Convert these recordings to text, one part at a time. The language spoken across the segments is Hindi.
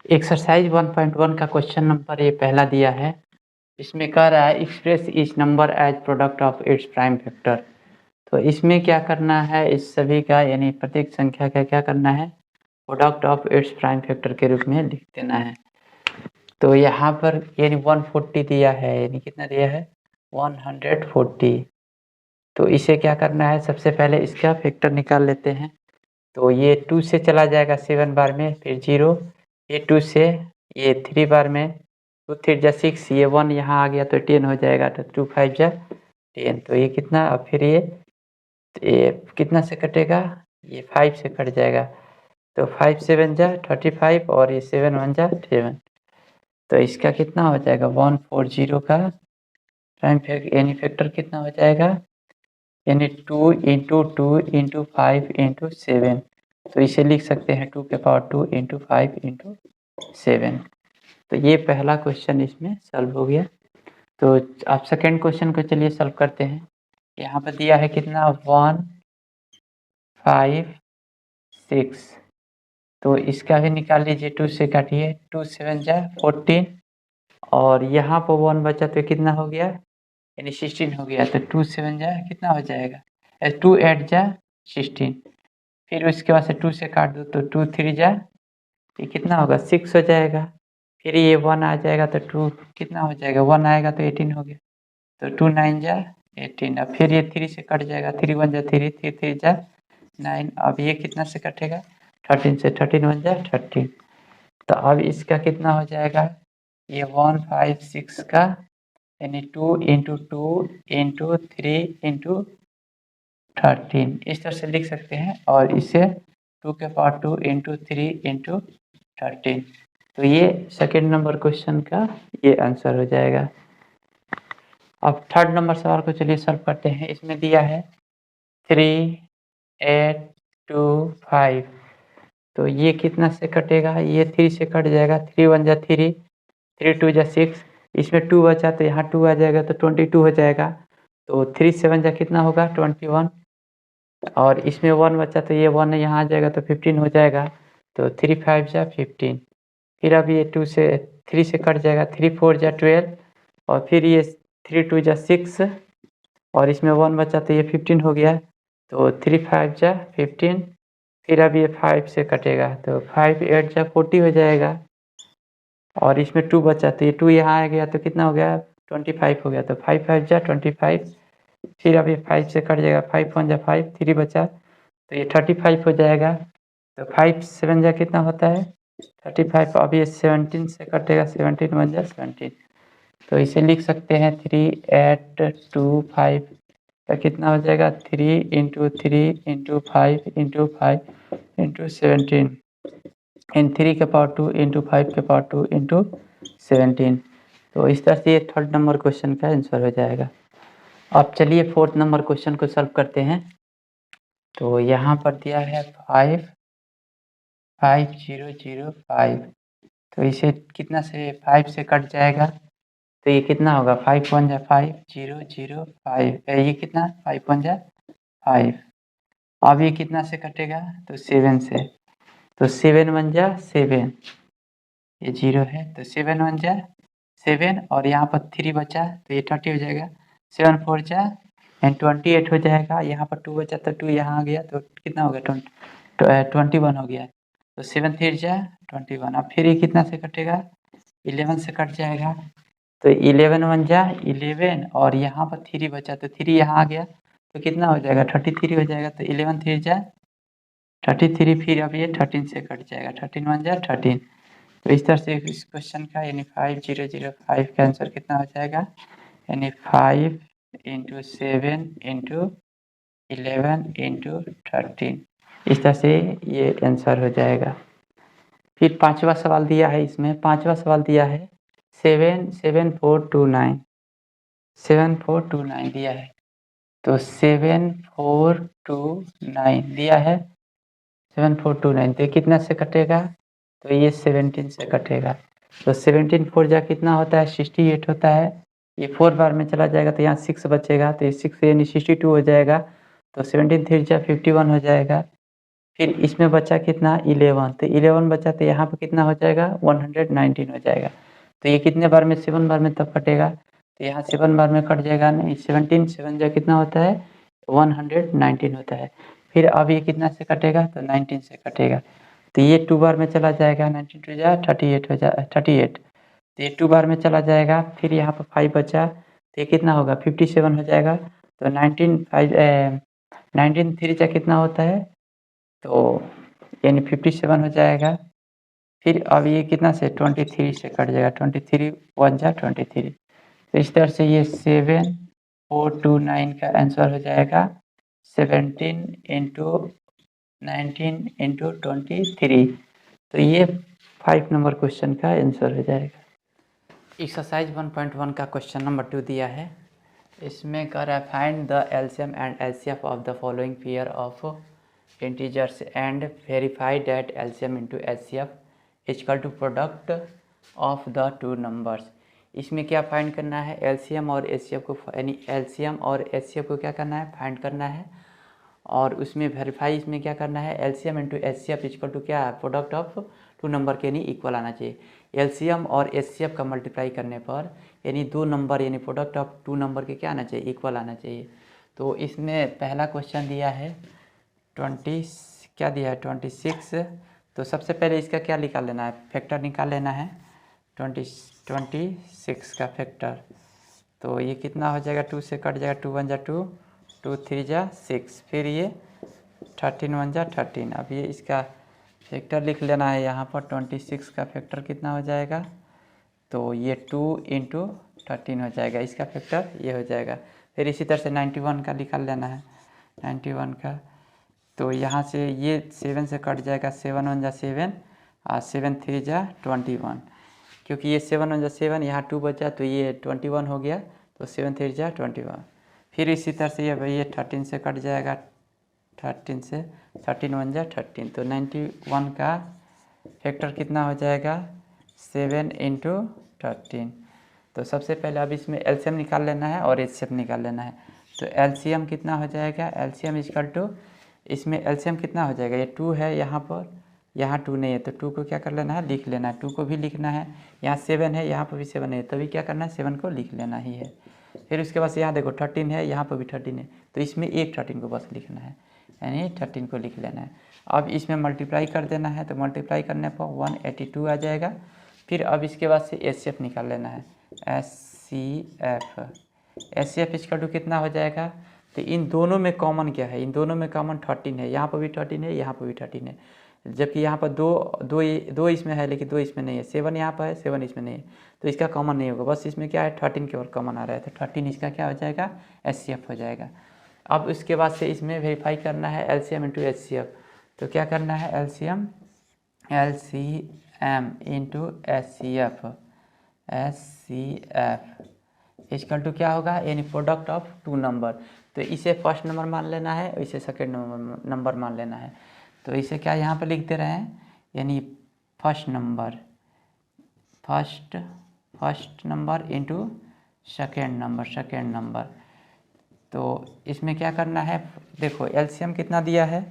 एक्सरसाइज 1.1 का क्वेश्चन नंबर ये पहला दिया है। इसमें कह रहा है express each number as product of its prime factor. तो इसमें क्या करना है, इस सभी का यानी प्रत्येक संख्या का क्या करना है, product of its prime factor के रूप में लिख देना है। तो यहाँ पर यानी 140 दिया है, यानी कितना दिया है 140। तो इसे क्या करना है, सबसे पहले इसका फैक्टर निकाल लेते हैं। तो ये 2 से चला जाएगा 7 बार में, फिर 0, ये 2 से, ये 3 बार में, 2 3 जा 6, ये 1 यहाँ आ गया तो 10 हो जाएगा, तो 2 5 जा 10। तो ये कितना, अब फिर ये कितना से कटेगा, ये 5 से कट जाएगा, तो 5 7 जा 35 और ये 7 1 जा 7। तो इसका कितना हो जाएगा 140 का प्राइम यानी फैक्टर कितना हो जाएगा, यानी 2 इंटू 2 इंटू 5 इंटू 7। तो इसे लिख सकते हैं 2 के पावर 2 इंटू 5 इंटू 7। तो ये पहला क्वेश्चन इसमें सॉल्व हो गया। तो आप सेकेंड क्वेश्चन को चलिए सॉल्व करते हैं। यहाँ पर दिया है कितना 1 5 6। तो इसका भी निकाल लीजिए, 2 से काटिए, 2 7 जा 14 और यहाँ पर 1 बचा तो कितना हो गया, यानी 16 हो गया। तो 2 7 जा कितना हो जाएगा, 2 8 जा 16। फिर उसके बाद से 2 से काट दो तो 2 3 जा, ये कितना होगा 6 हो जाएगा। फिर ये 1 आ जाएगा तो 2 कितना हो जाएगा, 1 आएगा तो 18 हो गया, तो 2 9 जा 18। अब फिर ये 3 से कट जाएगा, 3 1 जा 3, 3 3 जा 9। अब ये कितना से कटेगा 13 से, 13 1 जा 13। तो अब इसका कितना हो जाएगा, ये 1 5 6 का यानी 2 इंटू 2 इंटू 3 इंटू 13 इस तरह से लिख सकते हैं, और इसे 2 के पावर 2 इंटू 3 इंटू 13। तो ये सेकेंड नंबर क्वेश्चन का ये आंसर हो जाएगा। अब थर्ड नंबर सवाल को चलिए सॉल्व करते हैं। इसमें दिया है 3 8 2 5। तो ये कितना से कटेगा, ये 3 से कट जाएगा, 3 1 जा 3, 3 2 जा 6। इसमें 2 बचा तो यहाँ 2 आ जाएगा तो 22 हो जाएगा। तो 3 7 जा कितना होगा 21, और इसमें 1 बचा तो ये 1 यहाँ आ जाएगा तो 15 हो जाएगा। तो 3 5 जा 15। फिर अब ये 2 से 3 से कट जाएगा, 3 4 जा 12 और फिर ये 3 2 जा 6 और इसमें 1 बचा तो ये 15 हो गया। तो 3 5 जा 15। फिर अब ये 5 से कटेगा तो 5 8 जा 40 हो जाएगा, और इसमें 2 बचा तो ये 2 यहाँ आ गया तो कितना हो गया 25 हो गया। तो 5 5 जा 25। फिर अब ये 5 से कट जाएगा, 5 1 जा 5, 3 बचा तो ये 35 हो जाएगा। तो 5 7 जा कितना होता है 35। अब ये 17 से कटेगा, 17 1 जा 17। तो इसे लिख सकते हैं 3 8 2 5 का कितना हो जाएगा 3 इंटू 3 इंटू 5 इंटू 5 इंटू 17 इन 3 के पावर 2 इंटू 5 के पावर 2 इंटू 17। तो इस तरह से ये थर्ड नंबर क्वेश्चन का आंसर हो जाएगा। अब चलिए फोर्थ नंबर क्वेश्चन को सॉल्व करते हैं। तो यहाँ पर दिया है 5 5 0 0 5। तो इसे कितना से 5 से कट जाएगा, तो ये कितना होगा 5 1 जा 5 0 0 5। ये कितना 5 1 जा 5। अब ये कितना से कटेगा तो 7 से, तो 7 1 जा 7, ये 0 है तो 7 1 जा 7 और यहाँ पर 3 बचा तो ये 30 हो जाएगा, 7 4 जा 28 हो जाएगा। यहाँ पर 2 बचा तो 2 यहाँ आ गया तो कितना हो गया 21 हो गया। तो 7 3 जा 21। अब फिर ये कितना से कटेगा 11 से कट जाएगा, तो 11 1 जा 11 और यहाँ पर 3 बचा तो 3 यहाँ आ गया तो कितना हो जाएगा 33 हो जाएगा। तो 11 3 जा 33। फिर अब ये 13 से कट जाएगा, 13 1 जा 13। तो इस तरह से इस क्वेश्चन का यानी 5005 का आंसर कितना हो जाएगा, यानी 5 इंटू 7 इंटू 11 इंटू 13। इस तरह से ये आंसर हो जाएगा। फिर पांचवा सवाल दिया है, इसमें पांचवा सवाल दिया है 7 7 4 2 9 7 4 2 9 दिया है। तो 7 4 2 9 दिया है, 7 4 2 9 तो कितना से कटेगा, तो ये 17 से कटेगा। तो 17 4 जा कितना होता है 68 होता है। ये 4 बार में चला जाएगा तो यहाँ 6 बचेगा तो ये 6 यानी 62 हो जाएगा। तो 17 3 जा 51 हो जाएगा। फिर इसमें बचा कितना 11, तो 11 बचा तो यहाँ पर कितना हो जाएगा 119 हो जाएगा। तो ये कितने बार में 7 बार में तब कटेगा, तो यहाँ 7 बार में कट जाएगा नहीं, 17 7 जा कितना होता है 119 होता है। फिर अब ये कितना से कटेगा, तो 19 से कटेगा, तो ये 2 बार में चला जाएगा, 19 टू जा 38 हो जा 38, तो ये 2 बार में चला जाएगा। फिर यहाँ पर 5 बचा, तो ये कितना होगा 57 हो जाएगा। तो 19 3 जा कितना होता है, तो यानी 57 हो जाएगा। फिर अब ये कितना से 23 से कट जाएगा, 23 1 जा 23, तो इस तरह से ये 7429 का आंसर हो जाएगा 17 इंटू 19 इंटू 23। तो ये 5 नंबर क्वेश्चन का आंसर हो जाएगा। एक्सरसाइज 1.1 का क्वेश्चन नंबर 2 दिया है। इसमें कह रहा है find the LCM and HCF of the following pair of integers and verify that LCM into HCF is equal to product of the two numbers. इसमें क्या फाइंड करना है, एलसीएम और एचसीएफ को, यानी एलसीएम और एचसीएफ को क्या करना है फाइंड करना है, और उसमें वेरीफाई इसमें क्या करना है LCM into HCF equal to क्या है प्रोडक्ट ऑफ टू नंबर के यानी इक्वल आना चाहिए। एलसीएम और एचसीएफ का मल्टीप्लाई करने पर यानी दो नंबर यानी प्रोडक्ट ऑफ टू नंबर के क्या आना चाहिए इक्वल आना चाहिए। तो इसमें पहला क्वेश्चन दिया है 26, तो सबसे पहले इसका क्या निकाल लेना है, फैक्टर निकाल लेना है 26 का फैक्टर। तो ये कितना हो जाएगा, 2 से कट जाएगा, 2 1 जा 2, 2 3 जा 6, फिर ये 13 1 जा 13। अब ये इसका फैक्टर लिख लेना है यहाँ पर, 26 का फैक्टर कितना हो जाएगा, तो ये 2 इंटू 13 हो जाएगा, इसका फैक्टर ये हो जाएगा। फिर इसी तरह से 91 का निकाल लेना है, 91 का, तो यहाँ से ये 7 से कट जाएगा, 7 1 जा 7 और 7 3 जा 21, क्योंकि ये 7 1 जा 7 यहाँ 2 बचा तो ये 21 हो गया, तो 7 3 जा 21। फिर इसी तरह से ये भाई ये 13 से कट जाएगा, 13 से 13 1 जा 13, तो 91 का फैक्टर कितना हो जाएगा 7 इंटू 13। तो सबसे पहले अब इसमें एलसीएम निकाल लेना है और एचसीएफ निकाल लेना है। तो एलसीएम कितना हो जाएगा, एलसीएम इक्वल टू, इसमें एलसीएम कितना हो जाएगा, ये 2 है यहाँ पर, यहाँ 2 नहीं है तो 2 को क्या कर लेना है लिख लेना है, 2 को भी लिखना है, यहाँ 7 है यहाँ पर भी 7 है, तभी क्या करना है 7 को लिख लेना ही है। फिर उसके बाद यहाँ देखो 13 है यहाँ पर भी 13 है, तो इसमें एक 13 को बस लिखना है, यानी 13 को लिख लेना है। अब इसमें मल्टीप्लाई कर देना है, तो मल्टीप्लाई करने पर 182 आ जाएगा। फिर अब इसके बाद से एचसीएफ निकाल लेना है, एचसीएफ इसका टू कितना हो जाएगा, तो इन दोनों में कॉमन क्या है, इन दोनों में कॉमन 13 है, यहाँ पर भी 13 है यहाँ पर भी 13 है, जबकि यहाँ पर दो इसमें है लेकिन 2 इसमें नहीं है, 7 यहाँ पर है 7 इसमें नहीं है, तो इसका कॉमन नहीं होगा, बस इसमें क्या है 13 के और कॉमन आ रहा है, तो 13 इसका क्या हो जाएगा एचसीएफ हो जाएगा। अब उसके बाद से इसमें वेरीफाई करना है एलसीएम इंटू एचसीएफ, तो क्या करना है LCM into HCF equal to क्या होगा, यानी प्रोडक्ट ऑफ टू नंबर, तो इसे फर्स्ट नंबर मान लेना है, इसे सेकेंड नंबर मान लेना है। तो इसे क्या यहाँ पर लिख दे रहे हैं, यानी first number into second number. तो इसमें क्या करना है, देखो एलसीएम कितना दिया है,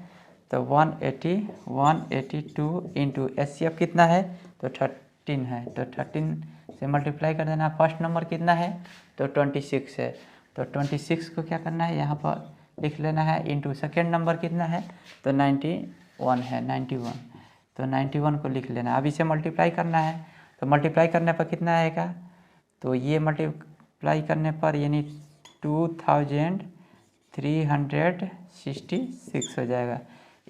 तो 182 इंटू एचसीएफ कितना है, तो 13 है, तो 13 से मल्टीप्लाई कर देना। फर्स्ट नंबर कितना है, तो 26 है, तो 26 को क्या करना है यहाँ पर लिख लेना है, इंटू सेकेंड नंबर कितना है, तो 91 है, 91, तो 91 को लिख लेना। अब इसे मल्टीप्लाई करना है, तो मल्टीप्लाई करने पर कितना आएगा, तो ये मल्टीप्लाई करने पर यानी 2366 हो जाएगा,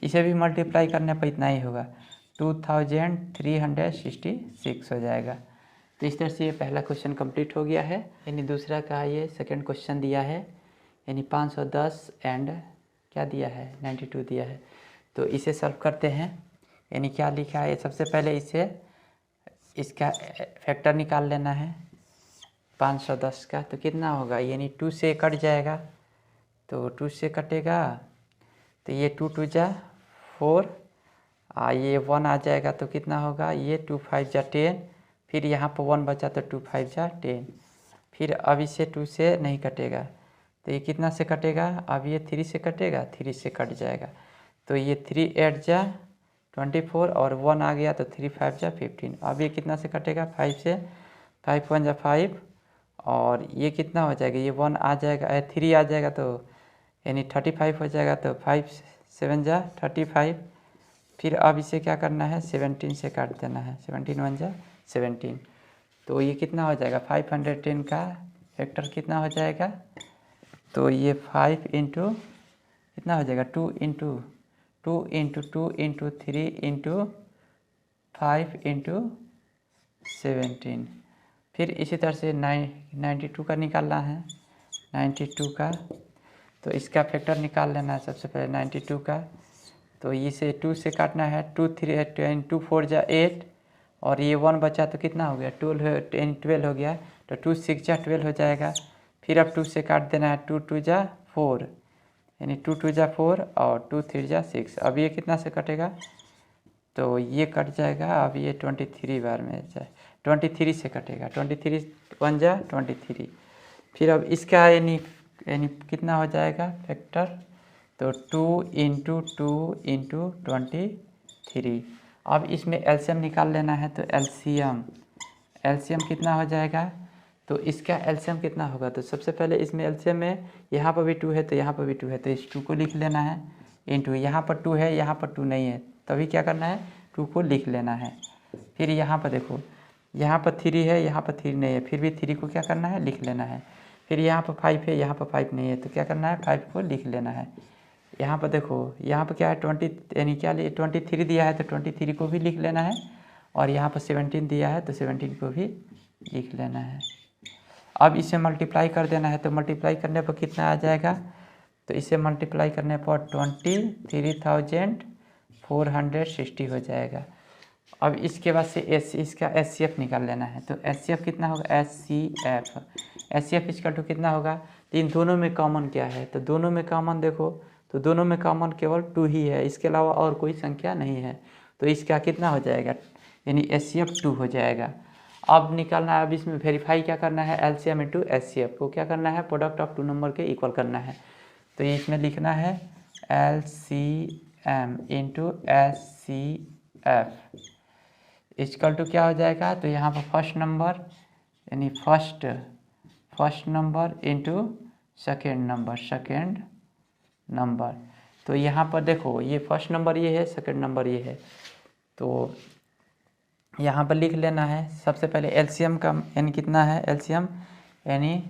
इसे भी मल्टीप्लाई करने पर इतना ही होगा, 2366 हो जाएगा। तो इस तरह से ये पहला क्वेश्चन कंप्लीट हो गया है, यानी दूसरा का ये सेकंड क्वेश्चन दिया है, यानी 510 एंड क्या दिया है 92 दिया है। तो इसे सॉल्व करते हैं, यानी क्या लिखा है, सबसे पहले इसका फैक्टर निकाल लेना है 510 का, तो कितना होगा, यानी 2 से कट जाएगा, तो 2 से कटेगा तो ये 2 2 जा 4, ये 1 आ जाएगा, तो कितना होगा, ये 2 5 जा 10, फिर यहाँ पर 1 बचा तो 2 5 जा 10, फिर अब इसे 2 से नहीं कटेगा, तो ये कितना से कटेगा, अब ये 3 से कटेगा, 3 से कट जाएगा, तो ये 3 8 जा 24 और 1 आ गया तो 3 5 जा 15। अब ये कितना से कटेगा, 5 से, 5 1 जा 5 और ये कितना हो जाएगा, ये 1 आ जाएगा, 3 आ जाएगा तो यानी 35 हो जाएगा, तो 5 7 जा 35। फिर अब इसे क्या करना है, 17 से काट देना है, 17 1 जा 17। तो ये कितना हो जाएगा, 510 का फैक्टर कितना हो जाएगा, तो ये 5 इंटू कितना हो जाएगा, 2 into 2 into 2 into 3 into 5 into 17। फिर इसी तरह से 92 का निकालना है, 92 का, तो इसका फैक्टर निकाल लेना है सबसे पहले 92 का। तो इसे 2 से काटना है, 2 3 2 4 जा 8 और ये 1 बचा तो कितना हो गया, 12 हो गया, तो 2 6 जा 12 हो जाएगा। फिर अब 2 से काट देना है, 2 2 जा 4 यानी 2 2 जा 4 और 2 3 जा 6। अब ये कितना से कटेगा, तो ये कट जाएगा, अब ये 23 बार में जाए, 23 से कटेगा, 23 1 जा 23। फिर अब इसका यानी कितना हो जाएगा फैक्टर, तो 2 इंटू 2 इंटू 23। अब इसमें एलसीएम निकाल लेना है, तो एलसीएम कितना हो जाएगा, तो इसका एलसीएम कितना होगा, तो सबसे पहले इसमें एलसीएम में यहाँ पर भी 2 है तो यहाँ पर भी 2 है, तो इस 2 को लिख लेना है, इंटू यहाँ पर 2 है यहाँ पर 2 नहीं है, तभी क्या करना है 2 को लिख लेना है। फिर यहाँ पर देखो, यहाँ पर 3 है यहाँ पर 3 नहीं है, फिर भी 3 को क्या करना है लिख लेना है। फिर यहाँ पर 5 है यहाँ पर 5 नहीं है, तो क्या करना है 5 को लिख लेना है। यहाँ पर देखो, यहाँ पर क्या है 20 यानी क्या 23 दिया है तो 23 को भी लिख लेना है, और यहाँ पर 17 दिया है तो 17 को भी लिख लेना है। अब इसे मल्टीप्लाई कर देना है, तो मल्टीप्लाई करने पर कितना आ जाएगा, तो इसे मल्टीप्लाई करने पर 23,460 हो जाएगा। अब इसके बाद से इसका एचसीएफ निकाल लेना है, तो एचसीएफ कितना होगा, एचसीएफ इसका टू कितना होगा, तो इन दोनों में कॉमन क्या है, तो दोनों में कॉमन देखो, तो दोनों में कॉमन केवल 2 ही है, इसके अलावा और कोई संख्या नहीं है, तो इसका कितना हो जाएगा, यानी एचसीएफ 2 हो जाएगा। अब निकालना है, अब इसमें वेरीफाई क्या करना है, एलसीएम इंटू एचसीएफ को क्या करना है, प्रोडक्ट ऑफ 2 नंबर के इक्वल करना है। तो इसमें लिखना है LCM into HCF equal to क्या हो जाएगा, तो यहाँ पर फर्स्ट नंबर यानी first number into second number. तो यहाँ पर देखो, ये फर्स्ट नंबर ये है, सेकेंड नंबर ये है, तो यहाँ पर लिख लेना है सबसे पहले एलसीएम का यानी कितना है, एलसीएम यानी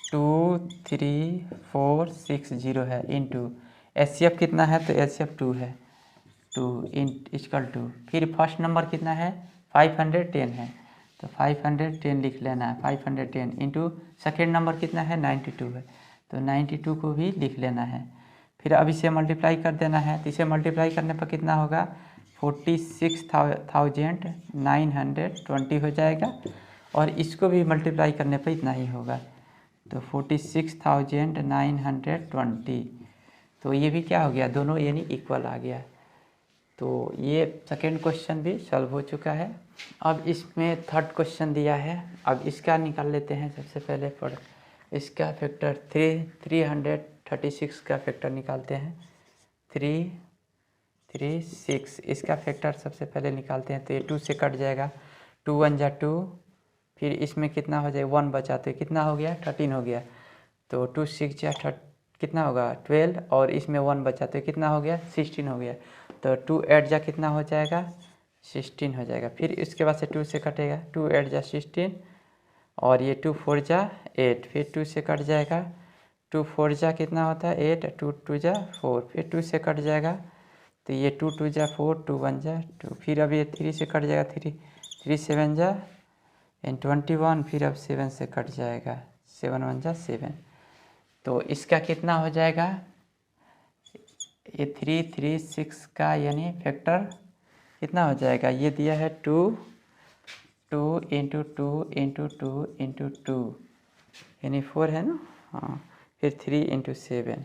23460 है, इंटू एचसीएफ कितना है, तो एचसीएफ 2 है, 2 इक्वल टू, फिर फर्स्ट नंबर कितना है 510 है, तो 510 लिख लेना है, 510 इंटू सेकेंड नंबर कितना है 92 है, तो 92 को भी लिख लेना है। फिर अब इसे मल्टीप्लाई कर देना है, तो इसे मल्टीप्लाई करने पर कितना होगा, 46,920 हो जाएगा, और इसको भी मल्टीप्लाई करने पर इतना ही होगा, तो 46,920। तो ये भी क्या हो गया, दोनों यानी इक्वल आ गया। तो ये सेकेंड क्वेश्चन भी सॉल्व हो चुका है। अब इसमें थर्ड क्वेश्चन दिया है, अब इसका निकाल लेते हैं सबसे पहले। पर इसका फैक्टर 336 का फैक्टर निकालते हैं, 336 इसका फैक्टर सबसे पहले निकालते हैं, तो ये 2 से कट जाएगा, 2 1 जा 2, फिर इसमें कितना हो जाएगा 1 बचा, तो कितना हो गया 13 हो गया, तो 2 6 जा कितना होगा 12, और इसमें 1 बचा तो कितना हो गया 16 हो गया, तो 2 8 जा कितना हो जाएगा 16 हो जाएगा। फिर इसके बाद से 2 से कटेगा, 2 8 जा 16, और ये 2 4 जा 8, फिर 2 से कट जाएगा, 2 4 जा कितना होता है 8, 2 2 जा 4, फिर 2 से कट जाएगा, तो ये 2 2 जा 4, 2 1 जा 2, फिर अब ये 3 से कट जाएगा, 3 7 जा 21, फिर अब 7 से कट जाएगा, 7 1 जा 7, तो इसका कितना हो जाएगा, ये 336 का यानी फैक्टर कितना हो जाएगा, ये दिया है 2 2 इंटू 2 इंटू 2 इंटू 2 यानी 4 है ना, हाँ, फिर 3 इंटू 7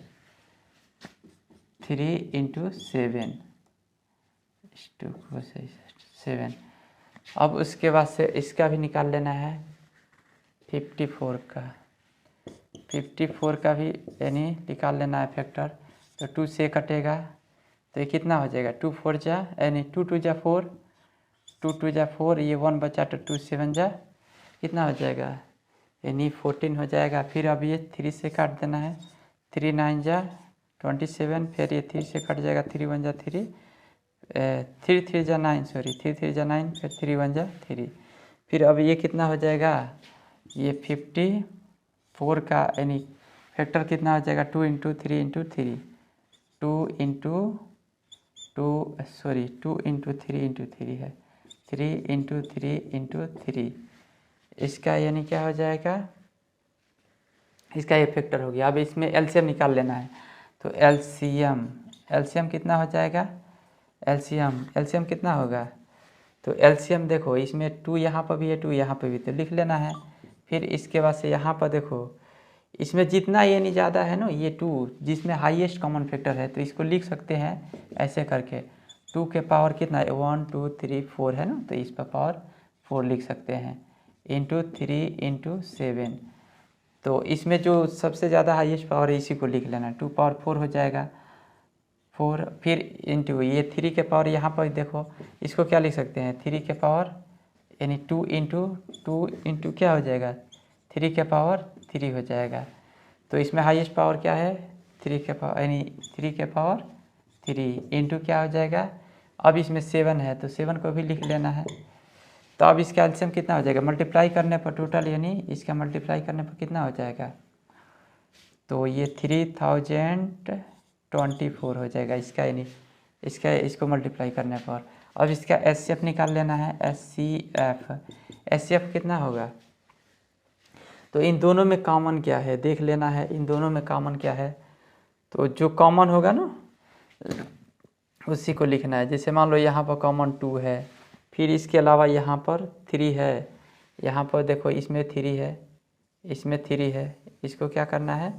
7। अब उसके बाद से इसका भी निकाल लेना है 54 का भी यानी निकाल लेना है फैक्टर, तो 2 से कटेगा, तो ये कितना हो जाएगा 2 4 जा यानी 2 2 जा 4, 2 2 जा 4, ये 1 बचा तो 2 7 जा कितना हो जाएगा यानी 14 हो जाएगा। फिर अब ये 3 से काट देना है, 3 9 जा 27, फिर ये 3 से कट जाएगा, 3 1 जा 3, 3 3 जा 9, सॉरी 3 3 जा 9, फिर 3 1 जा 3। फिर अब ये कितना हो जाएगा, ये 54 का यानी फैक्टर कितना हो जाएगा 2 इंटू 3 इंटू 3, 2 इंटू 3 इंटू 3 है, 3 इंटू 3 इंटू 3, इसका यानी क्या हो जाएगा, इसका ये फैक्टर हो गया। अब इसमें एलसीएम निकाल लेना है, तो एलसीएम कितना हो जाएगा, एलसीएम कितना होगा, तो एलसीएम देखो इसमें 2 यहाँ पर भी है, 2 यहाँ पर भी, तो लिख लेना है। फिर इसके बाद से यहाँ पर देखो इसमें जितना ये नहीं ज़्यादा है ना, ये 2 जिसमें हाईएस्ट कॉमन फैक्टर है, तो इसको लिख सकते हैं ऐसे करके, 2 के पावर कितना है 1 2 3 4 है ना, तो इस पर पावर 4 लिख सकते हैं, इंटू 3 इंटू 7। तो इसमें जो सबसे ज़्यादा हाईएस्ट पावर है इसी को लिख लेना, 2 पावर 4 हो जाएगा 4, फिर इंटू ये 3 के पावर यहाँ पर देखो इसको क्या लिख सकते हैं, 3 के पावर यानी 2 इंटू क्या हो जाएगा 3 के पावर 3 हो जाएगा। तो इसमें हाईएस्ट पावर क्या है 3 के पावर यानी 3 के पावर 3 इंटू क्या हो जाएगा, अब इसमें 7 है तो 7 को भी लिख लेना है। तो अब इसका एलसीएम कितना हो जाएगा, मल्टीप्लाई करने पर टोटल यानी इसका मल्टीप्लाई करने पर कितना हो जाएगा, तो ये 3024 हो जाएगा इसका, यानी इसको मल्टीप्लाई करने पर। अब इसका एचसीएफ निकाल लेना है, एचसीएफ कितना होगा, तो इन दोनों में कॉमन क्या है देख लेना है, इन दोनों में कॉमन क्या है, तो जो कॉमन होगा ना उसी को लिखना है। जैसे मान लो यहाँ पर कॉमन 2 है, फिर इसके अलावा यहाँ पर 3 है, यहाँ पर देखो इसमें 3 है, इसमें 3 है, इसको क्या करना है,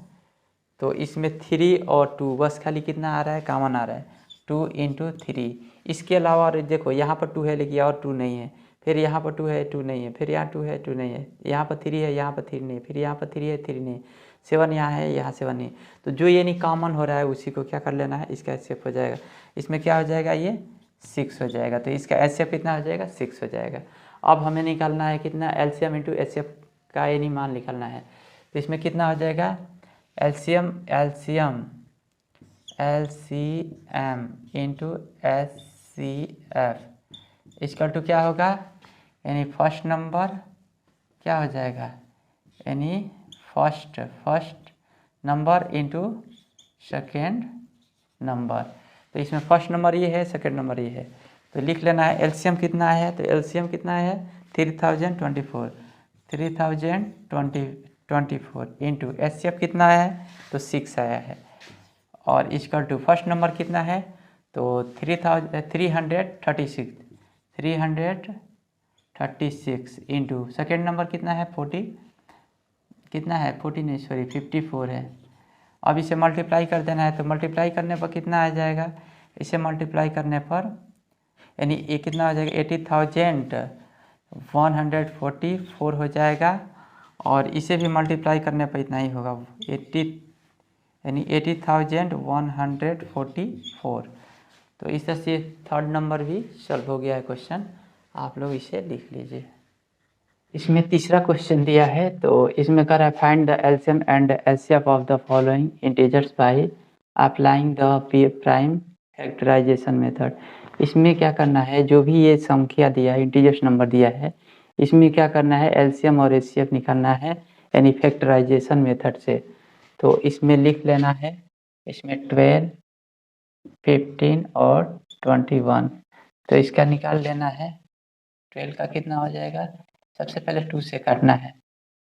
तो इसमें 3 और 2 बस खाली कितना आ रहा है कॉमन आ रहा है 2 इंटू 3। इसके अलावा देखो यहाँ पर 2 है लेकिन और 2 नहीं है, फिर यहाँ पर 2 है 2 नहीं है, फिर यहाँ 2 है 2 नहीं है, यहाँ पर 3 है यहाँ पर 3 नहीं है, फिर यहाँ पर 3 है 3 नहीं है, 7 यहाँ है यहाँ 7 नहीं। तो जो ये नहीं कॉमन हो रहा है उसी को क्या कर लेना है, इसका एचसीएफ हो जाएगा। इसमें क्या हो जाएगा ये 6 हो जाएगा, तो इसका एचसीएफ कितना हो जाएगा 6 हो जाएगा। अब हमें निकालना है कितना एलसीएम इंटू एचसीएफ का ये नहीं मान निकालना है, तो इसमें कितना हो जाएगा एलसीएम इंटू एचसीएफ इसका टू क्या होगा, यानी फर्स्ट नंबर क्या हो जाएगा, यानी first number into second number. तो इसमें फर्स्ट नंबर ये है, सेकेंड नंबर ये है, तो लिख लेना है एलसीएम कितना है, तो एलसीएम कितना है 3024 इंटू एचसीएफ कितना है तो 6 आया है, और इसका टू फर्स्ट नंबर कितना है तो 336 इंटू सेकेंड नंबर कितना है 54 है। अब इसे मल्टीप्लाई कर देना है, तो मल्टीप्लाई करने पर कितना आ जाएगा, इसे मल्टीप्लाई करने पर यानी ये कितना हो जाएगा 80,144 हो जाएगा, और इसे भी मल्टीप्लाई करने पर इतना ही होगा 80,144। तो इस तरह से थर्ड नंबर भी सॉल्व हो गया है क्वेश्चन, आप लोग इसे लिख लीजिए। इसमें तीसरा क्वेश्चन दिया है, तो इसमें कर है find the LCM and HCF of the following integers by applying the P prime factorisation method. इसमें क्या करना है, जो भी ये संख्या दिया है इंटीजर्स नंबर दिया है, इसमें क्या करना है एलसीएम और एचसीएफ निकालना है यानी फैक्टराइजेशन मेथड से। तो इसमें लिख लेना है, इसमें 12, 15 और 21, तो इसका निकाल लेना है। 12 का कितना हो जाएगा, सबसे पहले 2 से काटना है,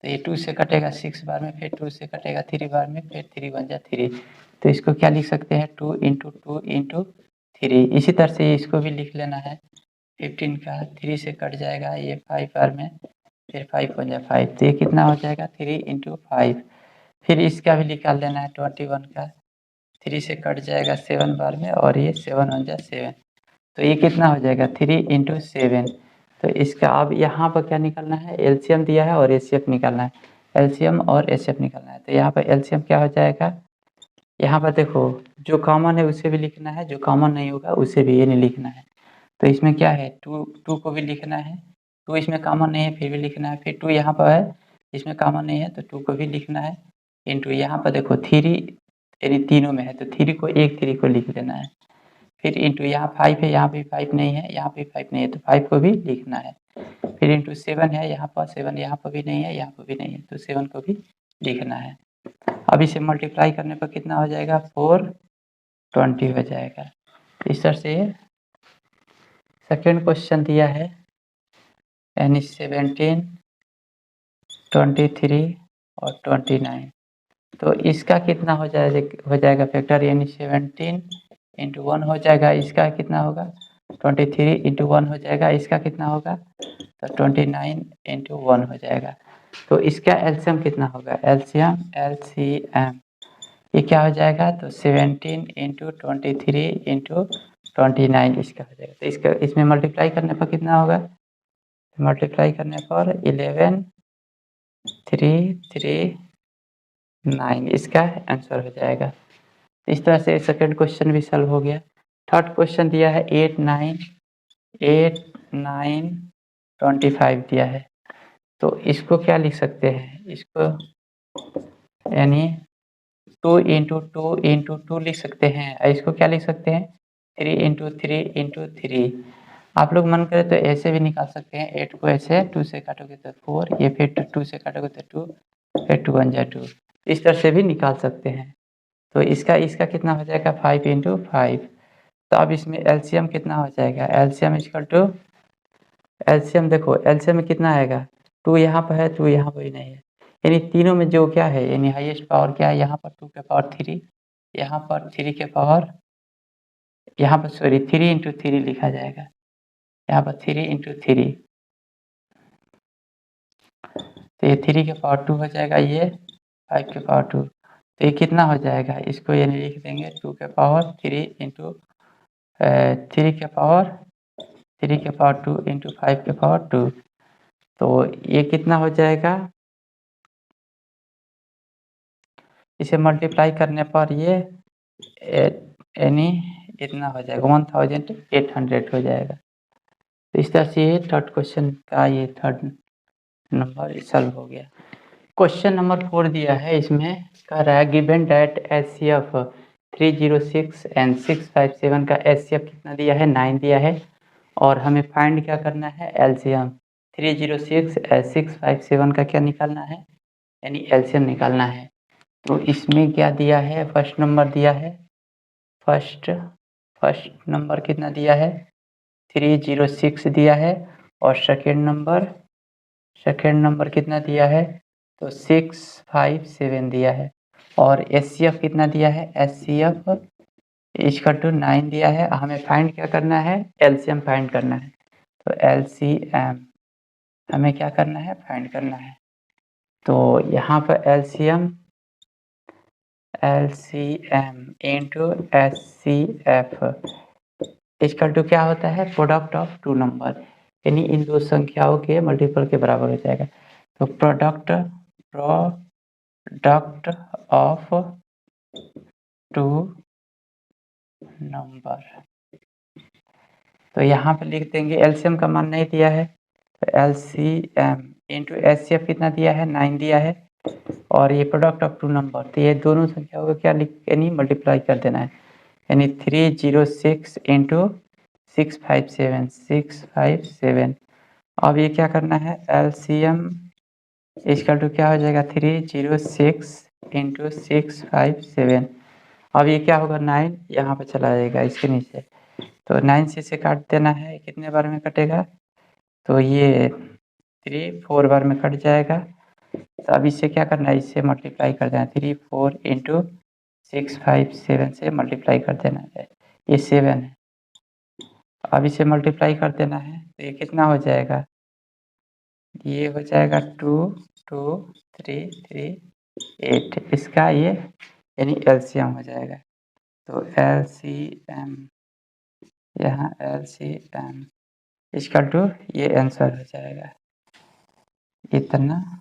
तो ये 2 से कटेगा 6 बार में, फिर 2 से कटेगा 3 बार में, फिर 3 बन जा 3, तो इसको क्या लिख सकते हैं 2 इंटू 2 इंटू 3। इसी तरह से इसको भी लिख लेना है, 15 का 3 से कट जाएगा ये 5 बार में, फिर 5 बन जा 5, तो ये कितना हो जाएगा 3 इंटू 5। फिर इसका भी निकाल लेना है 21 का, 3 से कट जाएगा 7 बार में, और ये 7 बन जा 7, तो ये कितना हो जाएगा 3 इंटू 7। तो इसका अब यहाँ पर क्या निकालना है, एलसीएम दिया है और एचसीएफ निकालना है, एलसीएम और एचसीएफ निकालना है। तो यहाँ पर एलसीएम क्या हो जाएगा यहाँ पर देखो जो कॉमन है उसे भी लिखना है, जो कॉमन नहीं होगा उसे भी ये नहीं लिखना है। तो इसमें क्या है, टू को भी लिखना है, टू इसमें कॉमन नहीं है फिर भी लिखना है, फिर टू यहाँ पर है इसमें कॉमन नहीं है तो टू को भी लिखना है, इंटू यहाँ पर देखो थ्री यानी तीनों में है तो थ्री को एक थ्री को लिख देना है, फिर इंटू यहाँ फाइव है, यहाँ भी फाइव नहीं है, यहाँ भी फाइव नहीं है तो फाइव को भी लिखना है, फिर इंटू सेवन है, यहाँ पर सेवन यहाँ पर भी नहीं है, यहाँ पर भी नहीं है तो सेवन को भी लिखना है। अब इसे मल्टीप्लाई करने पर कितना हो जाएगा, 420 हो जाएगा। इस तरह से सेकेंड क्वेश्चन दिया है यानी 17, 23 और 29, तो इसका कितना हो जाएगा फैक्टर, यानी 17 इंटू 1 हो जाएगा, इसका कितना होगा 23 इंटू 1 हो जाएगा, इसका कितना होगा तो 29 इंटू 1 हो जाएगा। तो इसका एलसीएम कितना होगा, एलसीएम ये क्या हो जाएगा तो 17 इंटू 23 इंटू 29 इसका हो जाएगा। तो इसका इसमें मल्टीप्लाई करने पर कितना होगा, मल्टीप्लाई करने पर 11339 इसका आंसर हो जाएगा। इस तरह से सेकंड क्वेश्चन भी सॉल्व हो गया। थर्ड क्वेश्चन दिया है 8, 9 25 दिया है, तो इसको क्या लिख सकते हैं, इसको यानी 2 इंटू टू लिख सकते हैं, इसको क्या लिख सकते हैं 3 इंटू 3। आप लोग मन करे तो ऐसे भी निकाल सकते हैं, 8 को ऐसे 2 से काटोगे तो 4, ये फिर 2 से काटोगे तो 2, फिर 2 1 2, इस तरह से भी निकाल सकते हैं। तो इसका कितना हो जाएगा 5 इंटू 5। तो अब इसमें एलसीएम कितना हो जाएगा, एलसीएम इक्वल टू एलसीएम देखो एलसीएम में कितना आएगा, 2 यहाँ पर है 2 यहाँ पर ही नहीं है, यानी तीनों में जो क्या है यानी हाईएस्ट पावर क्या है, यहाँ पर 2 के पावर 3, यहाँ पर 3 के पावर, यहाँ पर सॉरी 3 इंटू 3 लिखा जाएगा, यहाँ पर 3 इंटू 3, तो ये 3 के पावर 2 हो जाएगा, ये 5 के पावर 2, तो ये कितना हो जाएगा, इसको यानी लिख देंगे 2 के पावर 3 इंटू 3 के पावर 2 इंटू 5 के पावर 2, तो ये कितना हो जाएगा, इसे मल्टीप्लाई करने पर ये यानी इतना हो जाएगा 1800 हो जाएगा। तो इस तरह से ये थर्ड क्वेश्चन का ये थर्ड नंबर सॉल्व हो गया। क्वेश्चन नंबर 4 दिया है, इसमें कह रहा है गिवन दैट एचसीएफ 306 एंड 657 का एचसीएफ कितना दिया है 9 दिया है, और हमें फाइंड क्या करना है एलसीएम 306 657 का क्या निकालना है यानी एलसीएम निकालना है। तो इसमें क्या दिया है, फर्स्ट नंबर दिया है, फर्स्ट नंबर कितना दिया है 306 दिया है, और सेकेंड नंबर कितना दिया है तो 657 दिया है, और एचसीएफ कितना दिया है, एचसीएफ इक्वल टू 9 दिया है। हमें फाइंड क्या करना है एलसीएम फाइंड करना है, तो एलसीएम हमें क्या करना है फाइंड करना है। तो यहाँ पर LCM into HCF equal to क्या होता है प्रोडक्ट ऑफ टू नंबर, यानी इन दो संख्याओं के मल्टीपल के बराबर हो जाएगा। तो प्रोडक्ट ऑफ टू नंबर, तो यहाँ पर लिख देंगे एलसीएम का मान नहीं दिया है, तो एलसीएम इंटू एचसीएफ कितना दिया है 9 दिया है, और ये प्रोडक्ट ऑफ टू नंबर, तो ये दोनों संख्याओं को क्या लिख यानी मल्टीप्लाई कर देना है, यानी 306 इंटू 657। अब ये क्या करना है एलसीएम इक्वल टू क्या हो जाएगा 306 इंटू 657। अब ये क्या होगा 9 यहाँ पे चला जाएगा इसके नीचे, तो 9 से इसे काट देना है, कितने बार में कटेगा तो ये 4 बार में कट जाएगा। तो अब इससे क्या करना है, इससे मल्टीप्लाई कर देना 3 4 इंटू 657 से मल्टीप्लाई कर देना है, ये 7 है। अब इसे मल्टीप्लाई कर देना है तो ये कितना हो जाएगा, ये हो जाएगा 2 2 3 3 8, इसका ये यानी एलसीएम हो जाएगा। तो एलसीएम यहाँ एलसीएम इक्वल टू ये आंसर हो जाएगा इतना,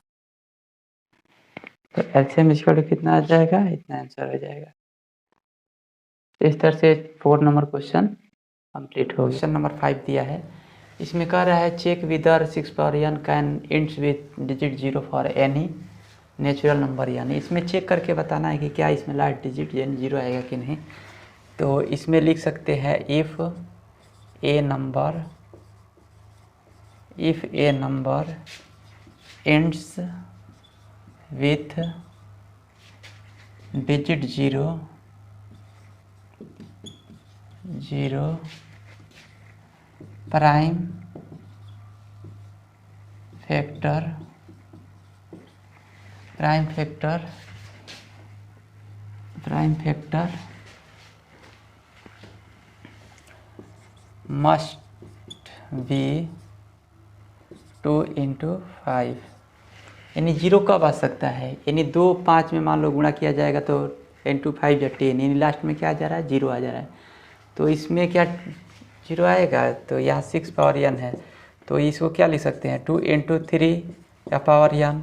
तो एलसीएम इक्वल टू कितना आ जाएगा इतना आंसर हो जाएगा। तो इस तरह से 4 नंबर क्वेश्चन कंप्लीट हो गया। क्वेश्चन नंबर 5 दिया है, इसमें कह रहा है check whether 6 power n can ends with digit 0 for any natural number, यानी इसमें चेक करके बताना है कि क्या इसमें लास्ट डिजिट यानी 0 आएगा कि नहीं। तो इसमें लिख सकते हैं if A number ends with digit 0 prime factor must be 2 into 5, यानी 0 कब आ सकता है, यानी 2 5 में मान लो गुणा किया जाएगा तो 10 5 या 10, यानी लास्ट में क्या आ जा रहा है 0 आ जा रहा है। तो इसमें क्या 0 आएगा, तो यहाँ 6 पावर n है तो इसको क्या लिख सकते हैं 2 into 3 का पावर n।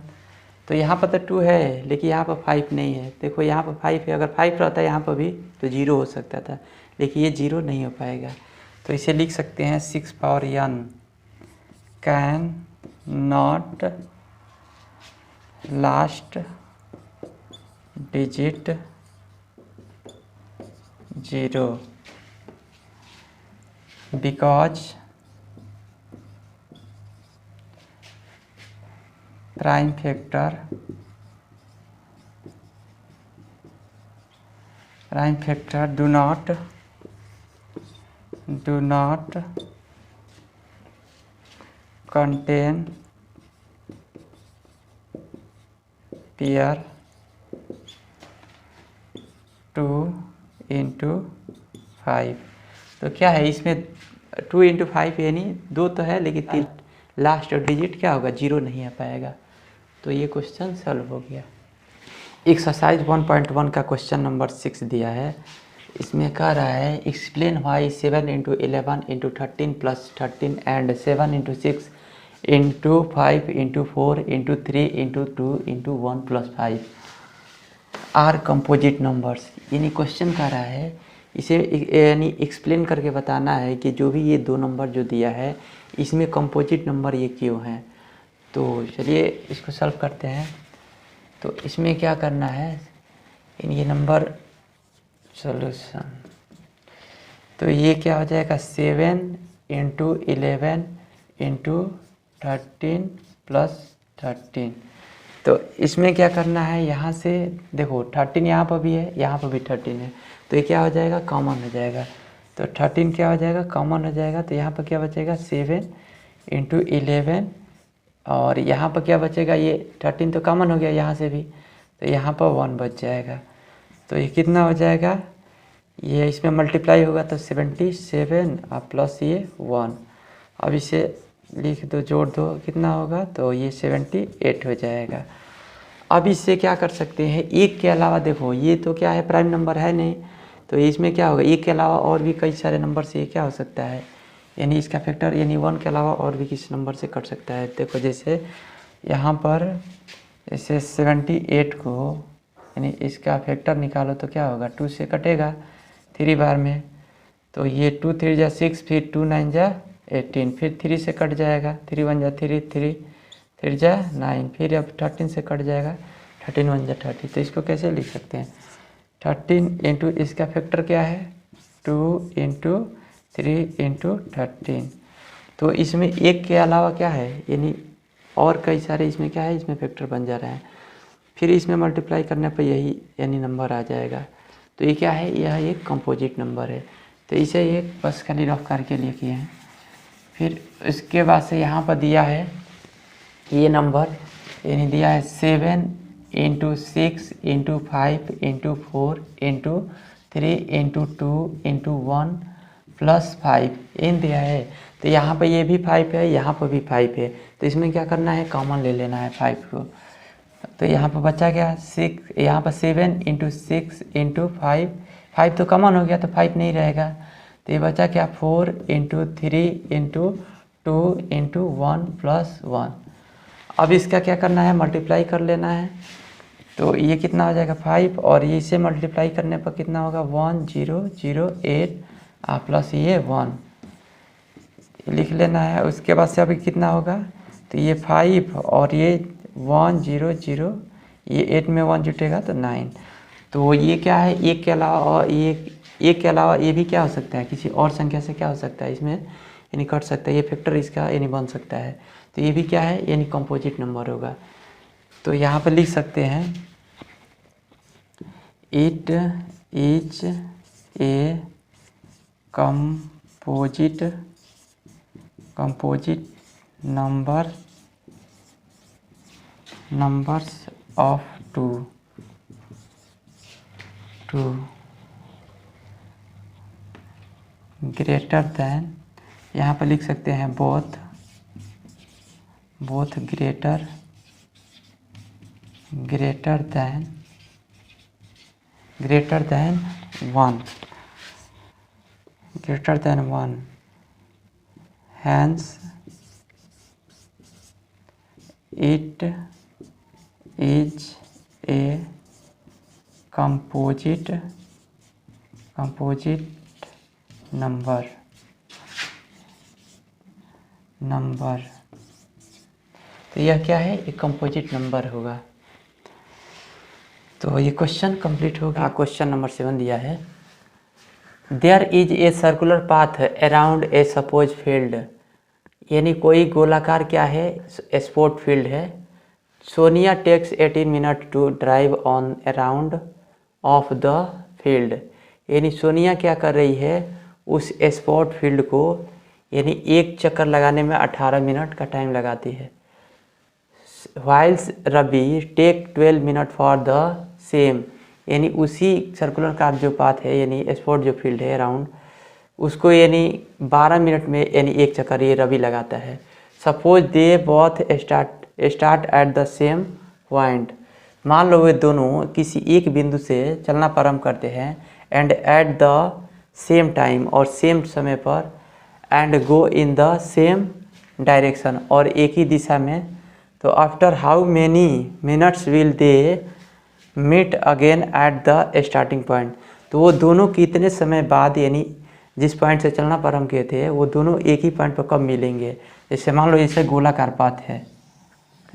तो यहाँ पर तो 2 है लेकिन यहाँ पर 5 नहीं है, देखो यहाँ पर 5 है, अगर 5 रहता है यहाँ पर भी तो 0 हो सकता था, लेकिन ये 0 नहीं हो पाएगा। तो इसे लिख सकते हैं 6 power n can not last digit 0 because prime factor do not contain pair 2 into 5। तो क्या है इसमें 2 into 5 यानी 2 तो है लेकिन 3 लास्ट डिजिट क्या होगा 0 नहीं आ पाएगा। तो ये क्वेश्चन सॉल्व हो गया। एक्सरसाइज 1.1 का क्वेश्चन नंबर 6 दिया है, इसमें कह रहा है explain why 7 into 11 into 13 plus 13 and 7 into 6 into 5 into 4 into 3 into 2 into 1 plus 5 are composite numbers. यानी क्वेश्चन कह रहा है इसे यानी एक्सप्लेन करके बताना है कि जो भी ये 2 नंबर जो दिया है इसमें कंपोजिट नंबर ये क्यों हैं। तो चलिए इसको सॉल्व करते हैं। तो इसमें क्या करना है, ये नंबर सॉल्यूशन, तो ये क्या हो जाएगा 7 into 11 into 13 plus 13। तो इसमें क्या करना है, यहाँ से देखो 13 यहाँ पर भी है यहाँ पर भी 13 है, तो ये क्या हो जाएगा कॉमन हो जाएगा। तो 13 क्या हो जाएगा कॉमन हो जाएगा, तो यहाँ पर क्या बचेगा 7 into 11 और यहाँ पर क्या बचेगा, ये 13 तो कॉमन हो गया यहाँ से भी, तो यहाँ पर 1 बच जाएगा। तो ये कितना हो जाएगा, ये इसमें मल्टीप्लाई होगा तो 77 और प्लस ये 1। अब इसे लिख दो जोड़ दो कितना होगा, तो ये 78 हो जाएगा। अब इससे क्या कर सकते हैं, एक के अलावा देखो ये तो क्या है प्राइम नंबर है नहीं, तो इसमें क्या होगा एक के अलावा और भी कई सारे नंबर से ये क्या हो सकता है, यानी इसका फैक्टर यानी 1 के अलावा और भी किसी नंबर से कट सकता है। देखो जैसे यहाँ पर जैसे 78 को यानी इसका फैक्टर निकालो तो क्या होगा 2 से कटेगा 3 बार में, तो ये 2 3 जा 6 फिर 2 9 जा 18 फिर 3 से कट जाएगा 3 1 जा 3 3 3 जा 9 फिर अब 13 से कट जाएगा 13 1 जा 30। तो इसको कैसे लिख सकते हैं 13 इंटू इसका फैक्टर क्या है 2 इंटू 3 इंटू 13। तो इसमें एक के अलावा क्या है यानी और कई सारे इसमें क्या है इसमें फैक्टर बन जा रहे हैं, फिर इसमें मल्टीप्लाई करने पर यही यानी नंबर आ जाएगा। तो ये क्या है, यह एक कंपोजिट नंबर है। तो इसे एक बस खाली रफ करके लिखिए हैं। फिर इसके बाद से यहाँ पर दिया है ये नंबर यानी दिया है 7 into 6 into 5 into 4 into 3 into 2 into 1 plus 5 इन दिया है। तो यहाँ पर ये भी 5 है यहाँ पर भी 5 है, तो इसमें क्या करना है कॉमन ले लेना है 5 को। तो यहाँ पर बचा क्या 6, यहाँ पर 7 इंटू 6 इंटू 5, 5 तो कॉमन हो गया तो 5 नहीं रहेगा, तो ये बचा क्या 4 इंटू 3 इंटू 2 इंटू 1 प्लस 1। अब इसका क्या करना है मल्टीप्लाई कर लेना है, तो ये कितना हो जाएगा 5 और ये इसे मल्टीप्लाई करने पर कितना होगा 1008 प्लस ये 1 लिख लेना है। उसके बाद से अभी कितना होगा तो ये 5 और ये 100 ये 8 में 1 जुटेगा तो 9। तो ये क्या है एक के अलावा और एक के अलावा ये भी क्या हो सकता है किसी और संख्या से क्या हो सकता है इसमें यानी कट सकता है, ये फैक्टर इसका यानी बन सकता है। तो ये भी क्या है यानी कंपोजिट नंबर होगा। तो यहाँ पर लिख सकते हैं it is a composite numbers of two greater than, यहाँ पर लिख सकते हैं both greater than 1 hence it is a composite number। तो यह क्या है एक कंपोजिट नंबर होगा। तो ये क्वेश्चन कंप्लीट हो गया। क्वेश्चन नंबर 7 दिया है there is a circular path around a suppose field, यानी कोई गोलाकार क्या है स्पोर्ट फील्ड है। Sonia takes 18 minute to drive on around of the field, यानी सोनिया क्या कर रही है उस स्पोर्ट फील्ड को यानी एक चक्कर लगाने में 18 मिनट का टाइम लगाती है। While Ravi take 12 minute for the same, यानी उसी सर्कुलर का जो पाथ है यानी स्पोर्ट जो फील्ड है अराउंड उसको यानी 12 मिनट में यानी एक चक्कर ये रवि लगाता है। Suppose they both start at the same point, मान लो वे दोनों किसी एक बिंदु से चलना प्रारंभ करते हैं and at the same time और सेम समय पर and go in the same direction और एक ही दिशा में। तो after how many minutes will they meet again at the starting point, तो वो दोनों कितने समय बाद यानी जिस पॉइंट से चलना प्रारंभ किए थे वो दोनों एक ही पॉइंट पर कब मिलेंगे। जैसे मान लो जैसे गोलाकार पाथ है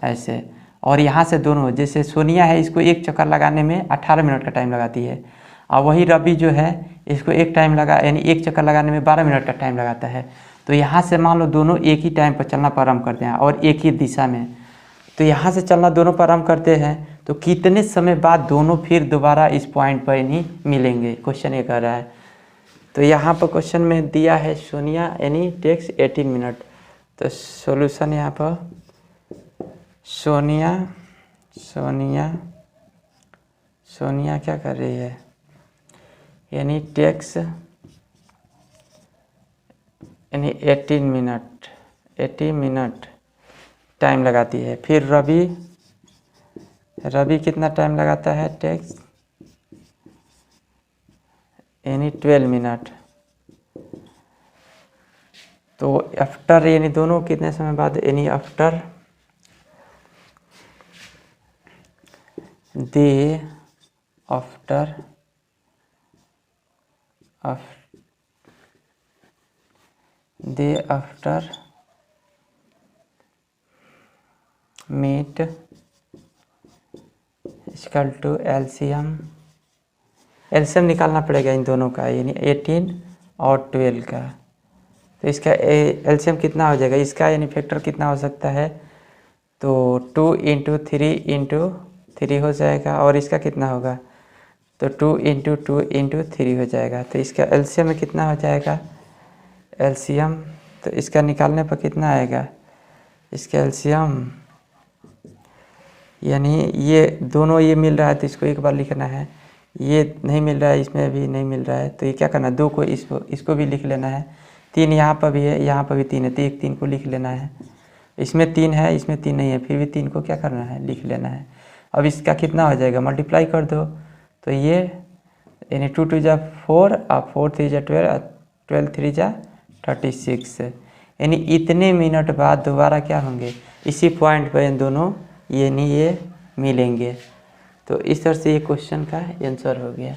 ऐसे और यहाँ से दोनों जैसे सोनिया है इसको एक चक्कर लगाने में 18 मिनट का टाइम लगाती है और वही रवि जो है इसको एक चक्कर लगाने में 12 मिनट का टाइम लगाता है। तो यहाँ से मान लो दोनों एक ही टाइम पर चलना प्रारंभ करते हैं और एक ही दिशा में, तो यहाँ से चलना दोनों प्रारंभ करते हैं तो कितने समय बाद दोनों फिर दोबारा इस पॉइंट पर नहीं मिलेंगे, क्वेश्चन ये कह रहा है। तो यहाँ पर क्वेश्चन में दिया है सोनिया यानी टेक्स 18 मिनट, तो सॉल्यूशन यहाँ पर सोनिया क्या कर रही है यानी टेक्स यानी 80 मिनट टाइम लगाती है। फिर रवि कितना टाइम लगाता है टेक्स यानी 12 मिनट। तो आफ्टर यानी दोनों कितने समय बाद यानी after meet equal to LCM निकालना पड़ेगा इन दोनों का यानी 18 और 12 का। तो इसका एलसीएम कितना हो जाएगा, इसका यानी फैक्टर कितना हो सकता है तो 2 × 3 हो जाएगा और इसका कितना होगा तो 2 × 2 × 3 हो जाएगा। तो इसका एलसीएम में कितना हो जाएगा एलसीएम, तो इसका निकालने पर कितना आएगा इसका एलसीएम यानी ये दोनों ये मिल रहा है तो इसको एक बार लिखना है, ये नहीं मिल रहा है इसमें भी नहीं मिल रहा है तो ये क्या करना है 2 को इसको भी लिख लेना है। 3 यहाँ पर भी है यहाँ पर भी 3 है तो एक 3 को लिख लेना है। इसमें 3 है इसमें 3 नहीं है फिर भी 3 को क्या करना है लिख लेना है। अब इसका कितना हो जाएगा मल्टीप्लाई कर दो तो ये यानी 2 × 2 = 4 और 4 × 3 = 12 और 12 × 3 = 36 यानी इतने मिनट बाद दोबारा क्या होंगे इसी पॉइंट पर इन दोनों यानी ये मिलेंगे। तो इस तरह से ये क्वेश्चन का आंसर हो गया।